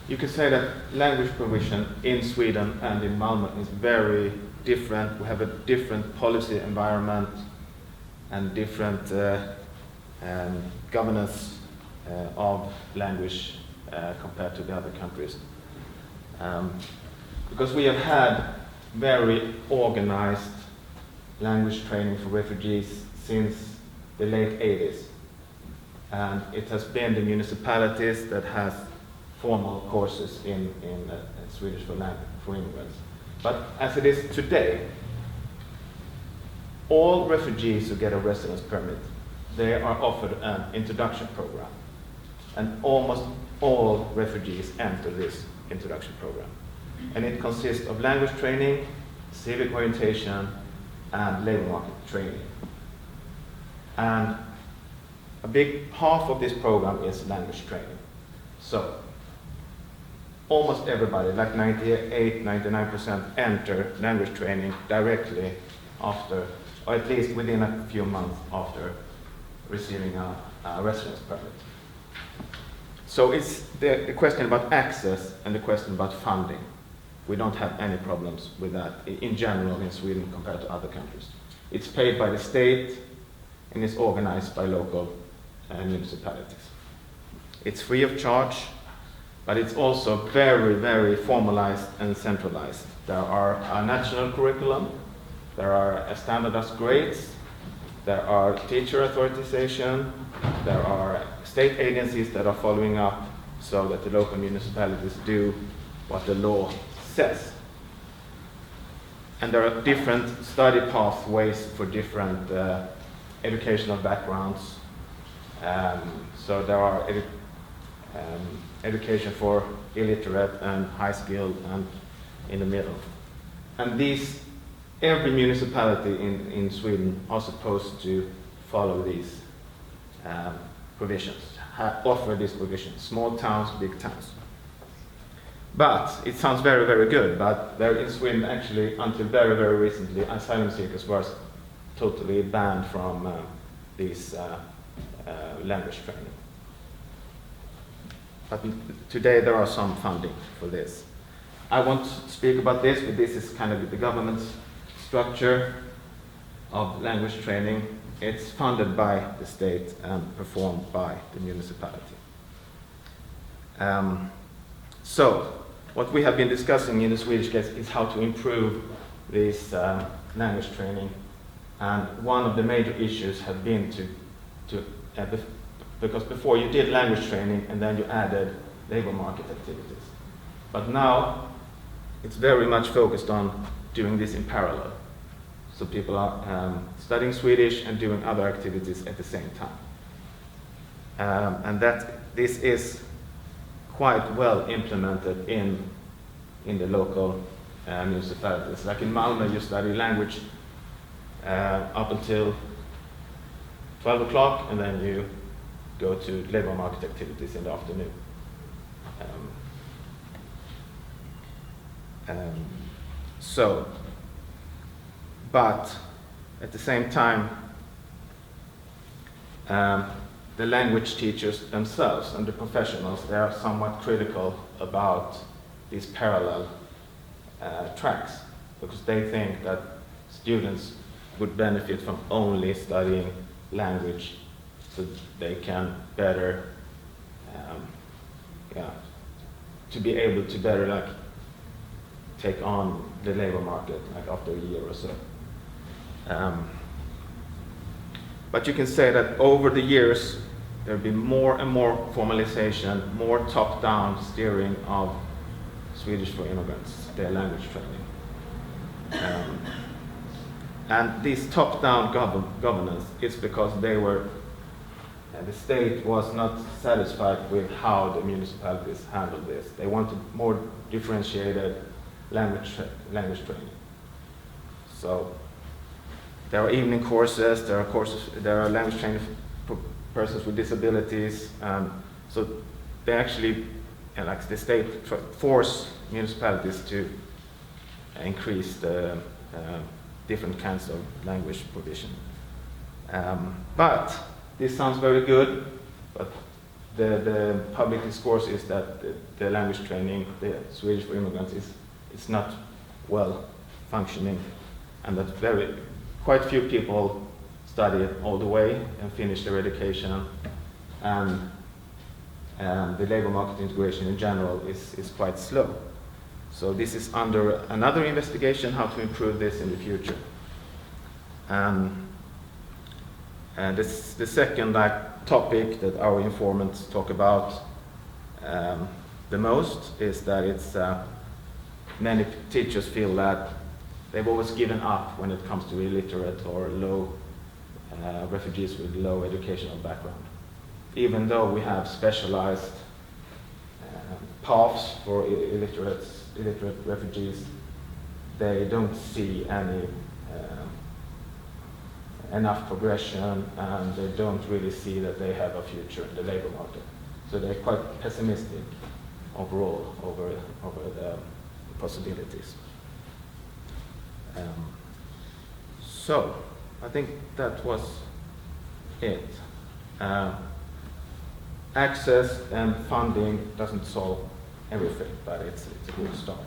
you could say that language provision in Sweden and in Malmö is very different. We have a different policy environment and different governance of language compared to the other countries. Because we have had very organized language training for refugees since the late 80s. And it has been the municipalities that has formal courses in Swedish for immigrants. But as it is today, all refugees who get a residence permit, they are offered an introduction program. And almost all refugees enter this introduction program. And it consists of language training, civic orientation, and labor market training. And a big half of this program is language training. So almost everybody, like 98-99%, enter language training directly after, or at least within a few months after receiving a residence permit. So it's the question about access and the question about funding. We don't have any problems with that in general in Sweden compared to other countries. It's paid by the state and it's organized by local municipalities. It's free of charge, but it's also very, very formalized and centralized. There are a national curriculum, there are standardized grades, there are teacher authorization, there are state agencies that are following up so that the local municipalities do what the law says. And there are different study pathways for different educational backgrounds. So there are education for illiterate and high skilled and in the middle. And every municipality in Sweden are supposed to follow these provisions, offer these provisions, small towns, big towns. But it sounds very, very good, but there in Sweden actually, until very, very recently, asylum seekers were totally banned from these language training. But today there are some funding for this. I won't speak about this, but this is kind of the government's structure of language training. It's funded by the state and performed by the municipality. So, what we have been discussing in the Swedish case is how to improve this language training. And one of the major issues have been because before you did language training and then you added labor market activities. But now it's very much focused on doing this in parallel. So people are studying Swedish and doing other activities at the same time. And this is quite well implemented in the local municipalities. Like in Malmö, you study language up until 12 o'clock, and then you go to labor market activities in the afternoon. But at the same time, the language teachers themselves and the professionals, they are somewhat critical about these parallel tracks, because they think that students would benefit from only studying language so they can better, to be able to better take on the labor market after a year or so. But you can say that over the years, there have been more and more formalization, more top-down steering of Swedish for immigrants, their language training. And this top-down governance is because the state was not satisfied with how the municipalities handled this. They wanted more differentiated language training. So there are evening courses, there are language training for persons with disabilities. So they actually, the state force municipalities to increase the different kinds of language provision. But this sounds very good, but the public discourse is that the language training, the Swedish for immigrants, is not well functioning, and that quite few people study it all the way and finish their education, and the labor market integration in general is quite slow. So this is under another investigation, how to improve this in the future. And the second topic that our informants talk about the most is that it's many teachers feel that they've always given up when it comes to illiterate or low refugees with low educational background. Even though we have specialized paths for illiterate refugees, they don't see any enough progression, and they don't really see that they have a future in the labor market. So they're quite pessimistic overall over the possibilities. So I think that was it. Access and funding doesn't solve everything, but it's a good start.